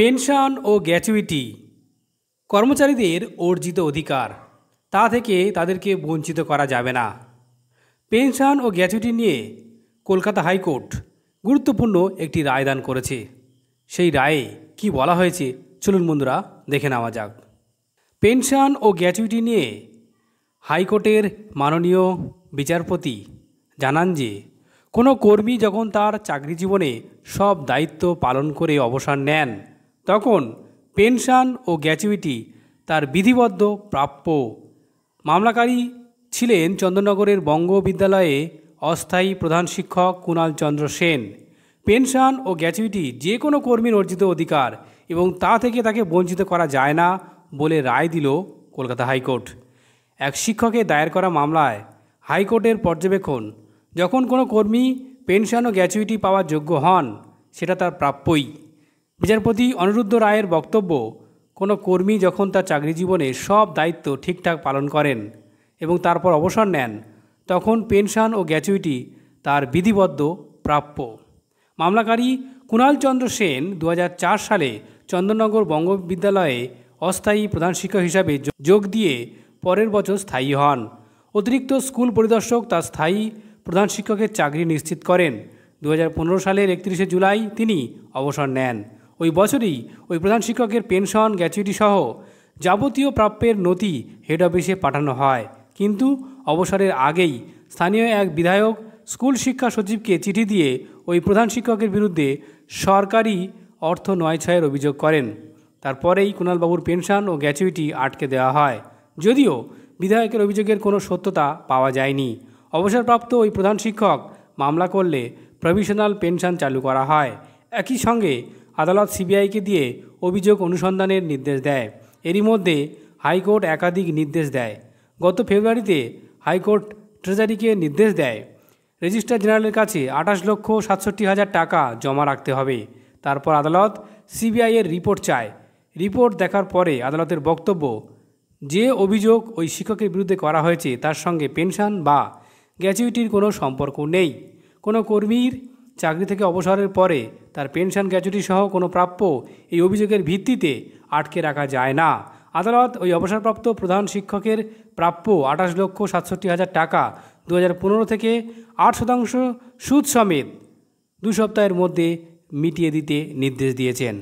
Pension ও gratuity কর্মচারীদের অর্জিত অধিকার, তা থেকে তাদেরকে বঞ্চিত করা যাবে না। পেনশন ও গ্র্যাচুইটি নিয়ে কলকাতা হাইকোর্ট গুরুত্বপূর্ণ একটি রায় দান করেছে। সেই রায়ে কি বলা হয়েছে চলুন বন্ধুরা দেখে নেওয়া যাক। পেনশন ও গ্র্যাচুইটি নিয়ে হাইকোর্টের মাননীয় বিচারপতি জানান যে কোনো কর্মী যখন তার চাকরি জীবনে সব দায়িত্ব পালন করে অবসর নেন, তখন পেনশন ও গ্র্যাচুইটি তার বিধিবদ্ধ প্রাপ্য। মামলাকারী ছিলেন চন্দননগরের বঙ্গ বিদ্যালয়ে অস্থায়ী প্রধান শিক্ষক কুণাল চন্দ্র সেন। পেনশন ও গ্র্যাচুইটি যে কোনো কর্মীর অর্জিত অধিকার এবং তা থেকে তাকে বঞ্চিত করা যায় না বলে রায় দিল কলকাতা হাইকোর্ট। এক শিক্ষকের দায়ের করা মামলায় হাইকোর্টের পর্যবেক্ষণ, যখন কোনো কর্মী পেনশন ও গ্র্যাচুইটি পাওয়ার যোগ্য হন, সেটা তার প্রাপ্যই। বিচারপতি অনিরুদ্ধ রায়ের বক্তব্য, কোনো কর্মী যখন তার চাকরি জীবনে সব দায়িত্ব ঠিকঠাক পালন করেন এবং তারপর অবসর নেন, তখন পেনশন ও গ্র্যাচুইটি তার বিধিবদ্ধ প্রাপ্য। মামলাকারী কুণাল চন্দ্র সেন 2004 সালে চন্দননগর বঙ্গ বিদ্যালয়ে অস্থায়ী প্রধান শিক্ষক হিসাবে যোগ দিয়ে পরের বছর স্থায়ী হন। অতিরিক্ত স্কুল পরিদর্শক তার স্থায়ী প্রধান শিক্ষকের চাকরি নিশ্চিত করেন। 2015 সালের 31শে জুলাই তিনি অবসর নেন। ওই বছরই ওই প্রধান শিক্ষকের পেনশন, গ্র্যাচুইটি সহ যাবতীয় প্রাপ্যের নথি হেড অফিসে পাঠানো হয়। কিন্তু অবসরের আগেই স্থানীয় এক বিধায়ক স্কুল শিক্ষা সচিবকে চিঠি দিয়ে ওই প্রধান শিক্ষকের বিরুদ্ধে সরকারি অর্থ নয়ছয়ের অভিযোগ করেন। তারপরেই কুণালবাবুর পেনশন ও গ্র্যাচুইটি আটকে দেওয়া হয়, যদিও বিধায়কের অভিযোগের কোনো সত্যতা পাওয়া যায়নি। অবসরপ্রাপ্ত ওই প্রধান শিক্ষক মামলা করলে প্রভিশনাল পেনশন চালু করা হয়। একই সঙ্গে আদালত সিবিআইকে দিয়ে অভিযোগ অনুসন্ধানের নির্দেশ দেয়। এরই মধ্যে হাইকোর্ট একাধিক নির্দেশ দেয়। গত ফেব্রুয়ারিতে হাইকোর্ট ট্রেজারিকে নির্দেশ দেয় রেজিস্ট্রার জেনারেলের কাছে 28,67,000 টাকা জমা রাখতে হবে। তারপর আদালত সিবিআইয়ের রিপোর্ট চায়। রিপোর্ট দেখার পরে আদালতের বক্তব্য, যে অভিযোগ ওই শিক্ষকের বিরুদ্ধে করা হয়েছে তার সঙ্গে পেনশন বা গ্র্যাচুইটির কোনো সম্পর্ক নেই। কোনো কর্মীর চাকরি থেকে অবসরের পরে তার পেনশন, গ্র্যাচুইটি সহ কোনো প্রাপ্য এই অভিযোগের ভিত্তিতে আটকে রাখা যায় না। আদালত ওই অবসরপ্রাপ্ত প্রধান শিক্ষকের প্রাপ্য 28,67,000 টাকা 2015 থেকে 8% সুদ সমেত 2 সপ্তাহের মধ্যে মিটিয়ে দিতে নির্দেশ দিয়েছেন।